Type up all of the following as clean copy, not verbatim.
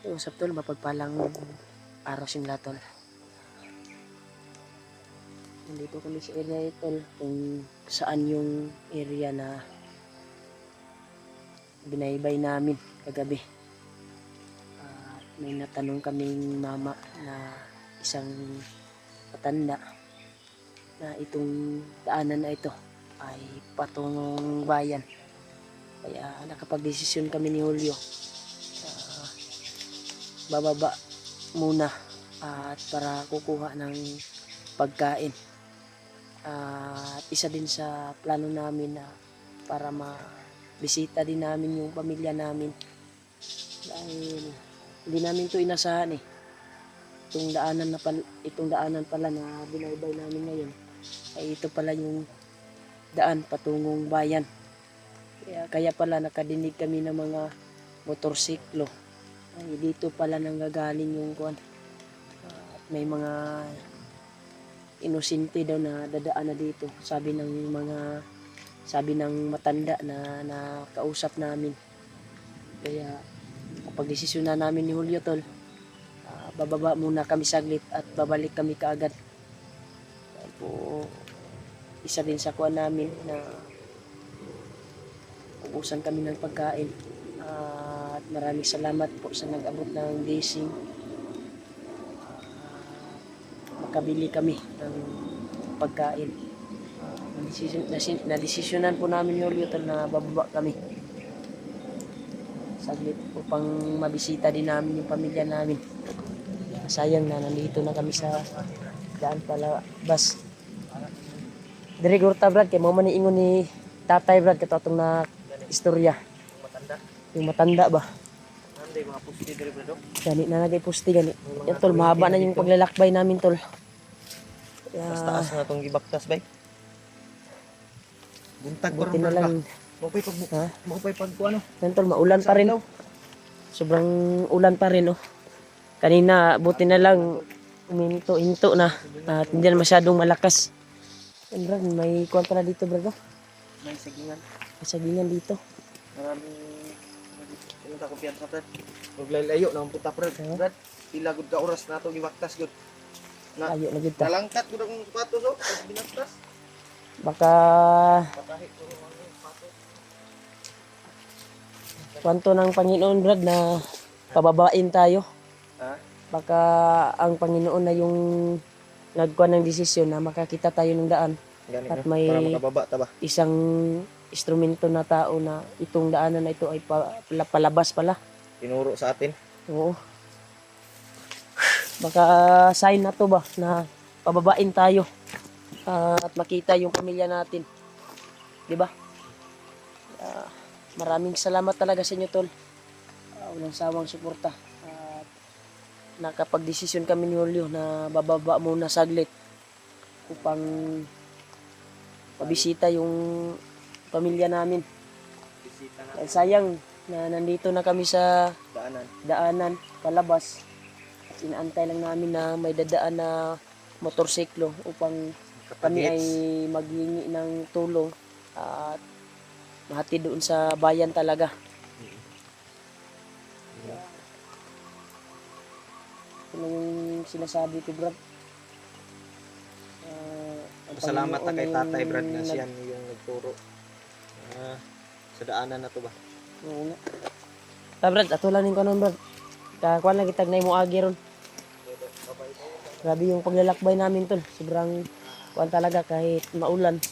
Usap tol, mapagpalang araw simula tol. Nandito kami sa area tol, kung saan yung area na binaybay namin kagabi. May natanong kaming mama na isang matanda na itong daanan na ito ay patungong bayan. Kaya nakapag-desisyon kami ni Julio, bababa muna at para kukuha ng pagkain. At isa din sa plano namin na para bisita din namin yung pamilya namin, dahil hindi namin to inasahan eh. Itong daanan pala na binaybay namin ngayon ay ito pala yung daan patungong bayan. Kaya pala nakadinig kami ng mga motorsiklo. Ay dito pala nanggagaling yung kuwan. At may mga inosente daw na dadaan na dito, sabi ng matanda na kausap namin. Kaya kapag desisyon na namin ni Julio tol, bababa muna kami saglit at babalik kami kaagad. Dahil po isa din sa kuwan namin na ubusan kami ng pagkain. At maraming salamat po sa nag-abot ng blessing. Makabili kami ng pagkain. Nadesisyonan po namin yung Julio na bababa kami saglit upang mabisita din namin yung pamilya namin. Sayang na nandito na kami sa daan pala bus. Dire gurta brad kay mo man ingon ni tatay brad katong na istorya. Yung matanda ba? Nanday mga pusti dire bro. Gani na nagay pusti gani. Yan tol, mahaba na yung paglalakbay namin tol. Mas taas na tong gibaktas bay. Buntag buti na lang. Mapay pag ano. Yan tol, maulan pa rin. Sobrang ulan pa rin oh. Kanina buti na lang hinto na at hindi na masyadong malakas. Yan brad, may kuwan pala dito brad oh. May sagingan. May sagingan dito. Maraming pinunta ko piyan sa brad. Maglaylayo na ang puta brad. Brad, pila gud ka oras na to gibaktas gud. Ayo na gid ta. Nalangkat gud ang sapatos oh, pag binaktas. Baka Patahit ko ang sapatos. kwanto ng Panginoon brad na pababain tayo. Ha? Baka ang Panginoon na yung nagkuha ng desisyon na makakita tayo ng daan. Gani At na, may para makababa ta ba. isang instrumento na tao na itong daanan na ito ay palabas pala. Tinuro sa atin. Oo. Baka sign na to ba na pababain tayo at makita yung pamilya natin. 'Di ba? Maraming salamat talaga sa inyo tol. Walang sawang suporta. At nakapag-desisyon kami ni Julio na bababa muna saglit upang mabisita yung pamilya namin. Bisita na Dahil sayang na nandito na kami sa daanan palabas. At inaantay lang namin na may dadaan na motorsiklo upang kami ay maghingi ng tulong at mahatid doon sa bayan talaga. Ano yung sinasabi ko brad? Salamat ta kay tatay brad na siya yung nagturo. Sa daanan na to ba. Oo nga. Brad, ato lang yung kanon brad. Kakuan lang kitag na mo agi ron. Grabe yung paglalakbay namin tol. Sobrang kuan talaga kahit maulan.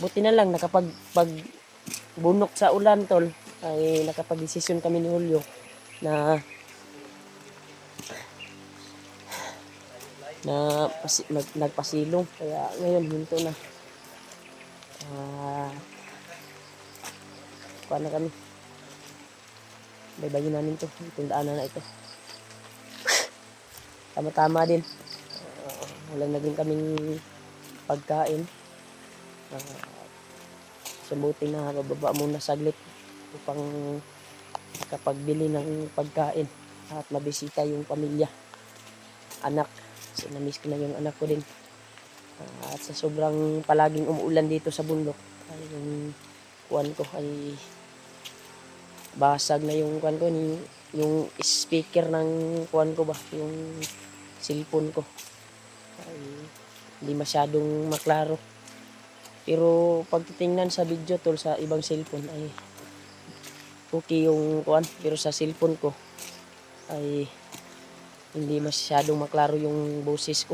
Buti na lang pag bunok sa ulan tol ay nakapag-desisyon kami ni Julio na nagpasilong. Kaya ngayon hinto na. Kuan na kami. Baybayin namin to. Itong daanan na ito. Tama-tama din. Wala na din kaming pagkain. Subuti na bababa muna saglit upang makapagbili ng pagkain at mabisita yung pamilya. Anak. So, na-miss ko na yung anak ko din. At sa sobrang palaging umuulan dito sa bundok, ay yung kuwan ko ay basag na yung kuan ko, yung speaker ng kuan ko ba, yung cellphone ko. Ay, hindi masyadong maklaro. Pero pag titingnan sa video tol sa ibang cellphone ay okay yung kuan, pero sa cellphone ko ay hindi masyadong maklaro yung boses ko.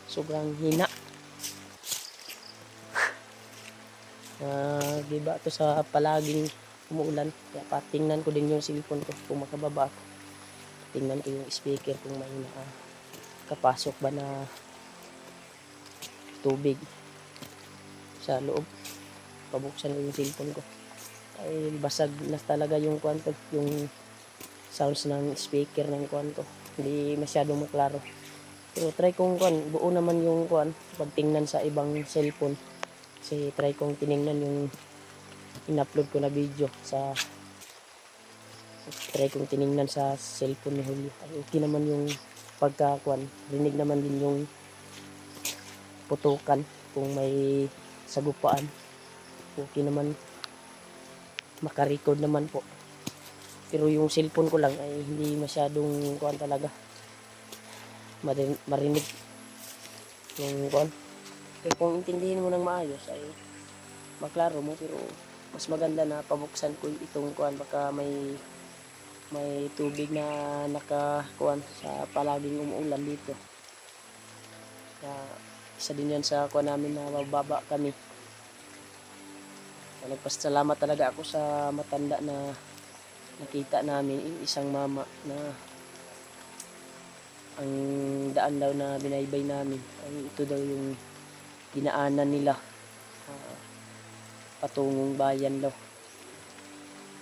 Sobrang hina. Diba to sa palaging umuulan. Kaya patingnan ko din yung cellphone ko kung makababa ako. Tingnan ko yung speaker kung may nakapasok ba na tubig sa loob. Pabuksan ko yung cellphone ko. Ay basag na talaga yung kuan ko, yung sounds ng speaker ng kuan ko. Hindi masyadong maklaro. Pero try kong kuan, buo naman yung kuan pagtingnan sa ibang cellphone. Kasi try kong tiningnan yung in-upload ko na video sa try kong tiningnan sa cellphone ni Julio. Ay, okay naman yung pagkakuan. Rinig naman din yung putukan kung may sagupaan. Okay naman. Makarecord naman po. Pero yung cellphone ko lang ay hindi masyadong kuan talaga. Marinig yung kuan. Kaya kung intindihin mo ng maayos ay maklaro mo, pero mas maganda na pabuksan ko itong kuan, baka may tubig na nakakuan sa palaging umuulan dito. Kaya isa din yan sa kuan namin na mababa kami. Nagpasalamat talaga ako sa matanda na nakita namin, isang mama na ang daan daw na binaybay namin ay ito daw yung dinaanan nila patungong bayan daw.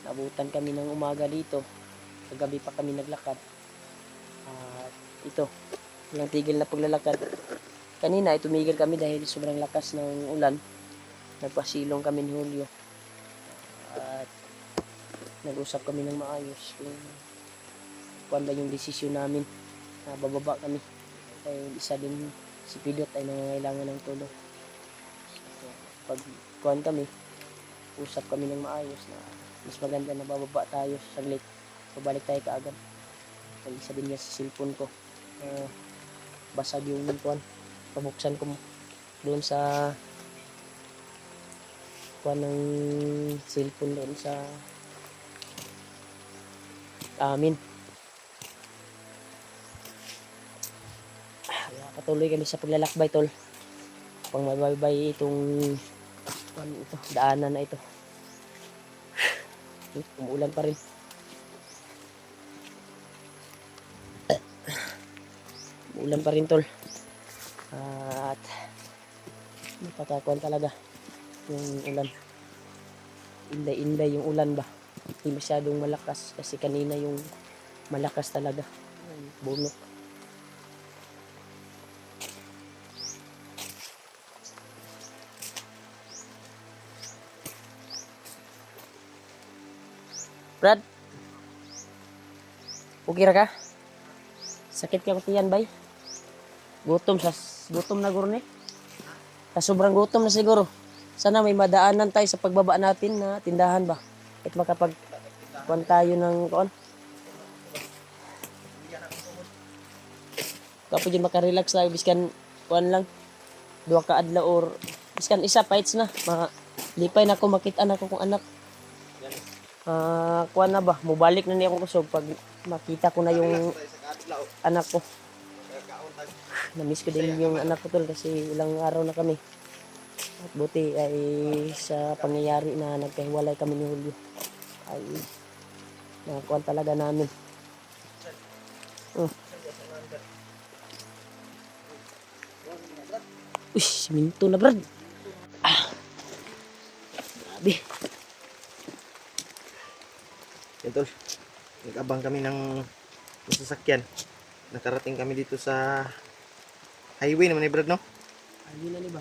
Nabutan kami ng umaga dito, kagabi pa kami naglakad at ito walang tigil na paglalakad. Kanina ay tumigil kami dahil sobrang lakas ng ulan. Nagpasilong kami ni Julio at nag-usap kami ng maayos kung kuan ba yung desisyon namin na bababa kami. Ay isa din si Pidot ay nangangailangan ng tulong. So, pag kuan kami, usap kami ng maayos na mas maganda na bababa tayo saglit, babalik tayo kaagad. Ay isa din niya sa cellphone ko, basag yung kuan, pabuksan ko doon sa kuan ng cellphone doon sa amin. Patuloy kami sa paglalakbay tol, pang mabaybay itong ito, daanan na ito. Umuulan pa rin. Umuulan pa rin tol. At napakakuan talaga yung ulan. Inday-inday yung ulan ba. Hindi masyadong malakas kasi kanina yung malakas talaga. Bunok. Brad, okay ra ka? Sakit ka tiyan bay? Gutom na guro ni. Sobrang gutom na siguro. Sana may madaanan tayo sa pagbaba natin na tindahan ba? At makapag-kuan tayo ng kuan. Kapag yun makarelax tayo, biskan kuan lang. 2 ka adlaw or biskan isa fights na. Lipay na ako, makita na ako kung anak. Kuan na ba? Mubalik na niya akong kusog pag makita ko na yung anak ko. Namiss ko din yung anak ko tol kasi ilang araw na kami. At buti ay sa pangyayari na nagkahiwalay kami ni Julio ay nakuan talaga namin. Uy, siminto na brad. Grabe. Yan tol, nag-abang kami ng sasakyan. Nakarating kami dito sa highway naman brad, no? Ayun na ni ba?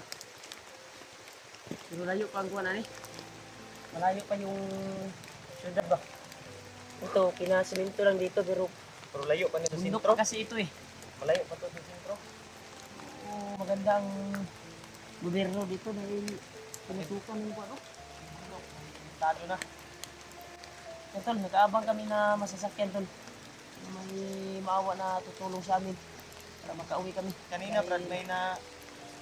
Pero layo pa ang kuwan ani. Malayo pa yung syudad ba? Ito, kinasiminto lang dito pero layo pa nito bundok pa kasi ito eh. Malayo pa to sa sentro. Maganda ang gobyerno dito dahil pinutukan yung kuwan. Talo na. Tol, nag-aabang kami na masasakyan tol. May maawa na tutulong sa amin para makauwi kami. Kanina, Brad, may na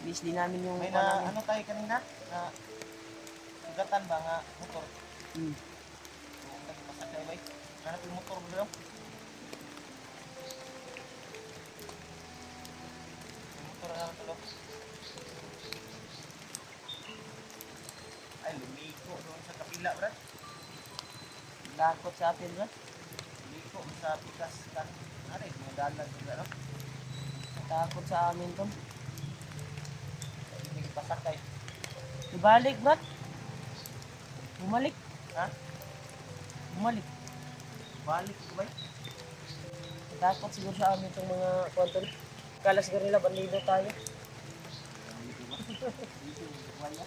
Bis din namin yung May kuha na, namin. ano tayo kanina? Na, sugatan ba nga motor? Hmm. Kung nagpasakay ba eh. Hanap yung motor mo daw. Yung motor na lang tulo. Ay, lumiko doon sa kapila, Brad. Lakot sa atin bro. Lumiko sa pikas ka. Ano eh, mga dalag doon, ano? Takot sa amin tol. Hindi pasakay. Ibalik bro. Bumalik. Ha? Bumalik. Balik ko ba eh? Takot siguro sa amin itong mga kwantol. Kala siguro nila bandido tayo. Dito ba? Dito, wala.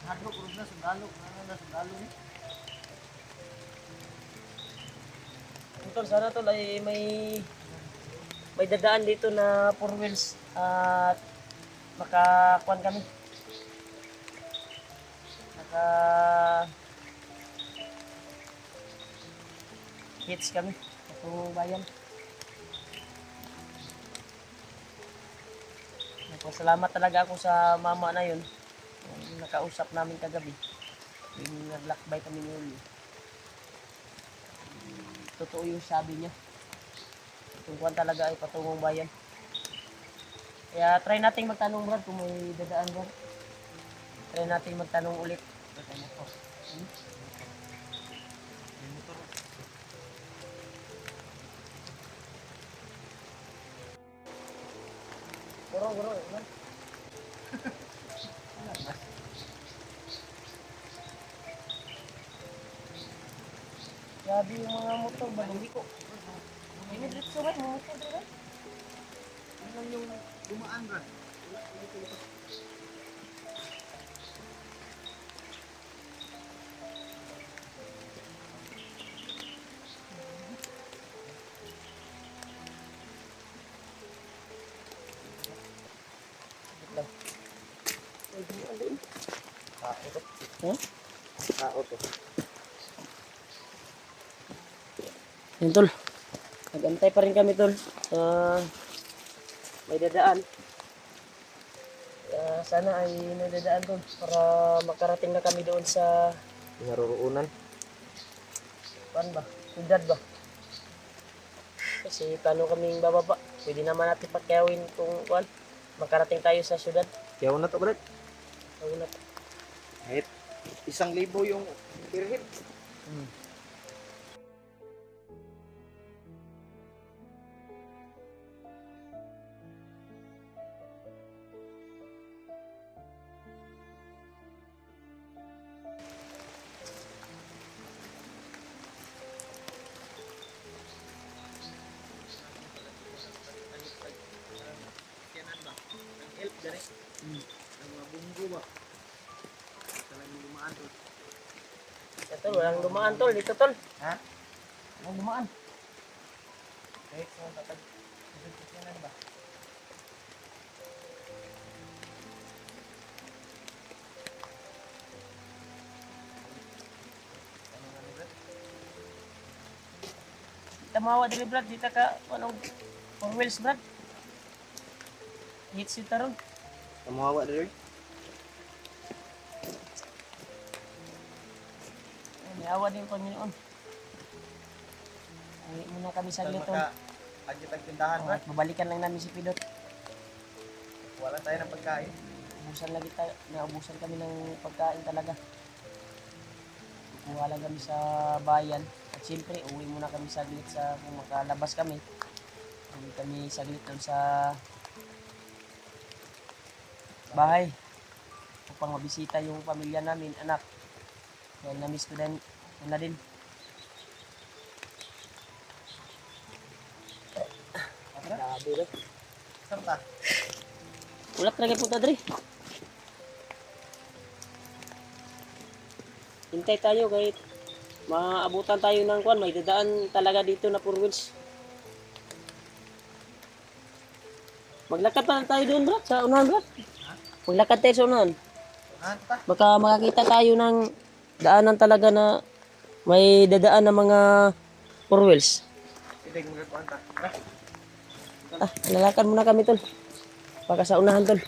Hadro, kurus na, sundalo. Ano na, sundalo eh. Tol, sana tol ay may dadaan dito na 4 wheels at makakuan kami. Hits kami sa bayan. Nagpasalamat talaga ako sa mama na yun. Yung nakausap namin kagabi. Yung naglakbay kami ngayon. Totoo yung sabi niya. Tungkuan talaga ay patungong bayan. Kaya try nating magtanong Brad kung may dadaan Brad. Try nating magtanong ulit. Ito, motor. Yung motor. Guro. Brad. Grabe yung mga motor ba? Hindi ko. Ini dito ba? Mga motor dito ba? Yun lang yung dumaan, Brad. Tao to. Huh? Tao to. Yan tol. Nag-antay pa rin kami tol. May dadaan. Kaya sana ay may dadaan tol para makarating na kami doon sa Pinaroroonan. pan ba? Sudad ba? Kasi plano kaming bababa. Pwede naman natin pakyawin kung kuan. Makarating tayo sa syudad. Kaya na to, Brad. Una. Kahit 1,000 yung per head. Hmm. Kyanan ba? Ang elf gani. Ang mga bunggo ba? Talagang lumaan to. Ito, walang dumaan tol. Dito tol. Ha? Walang dumaan. Kahit sa tatag. Kyanan ba? Ano nga ni Brad? Tamawa dili Brad. Dito ka. Anong 4 wheels Brad. Hits ito ron. Kamuhawa dali. May awa din Panginoon. Uwi muna kami Saan saglit tol. maka-agit tindahan, Brad? At babalikan lang namin si Pidot. Wala tayo ng pagkain. Ubusan lagi tayo. Naubusan kami ng pagkain talaga. Kukuha lang kami sa bayan. At siyempre, uwi muna kami saglit sa kung makalabas kami. Uwi kami saglit doon sa bahay. Upang mabisita yung pamilya namin, anak. Dahil na-miss ko din, na din. Grabe rin. Saan ta? Ulat na po Dre. Hintay tayo kahit maabutan tayo ng kwan. May dadaan talaga dito na 4 wheels. Maglakad pa tayo doon, Brad, sa unahan, Brad. Maglakad tayo sa unahan. Saan ta? Baka makakita tayo ng daanan talaga na May dadaan na mga four wheels. Idig magkakuan ta. Lalakad muna kami tol. Baka sa unahan tol.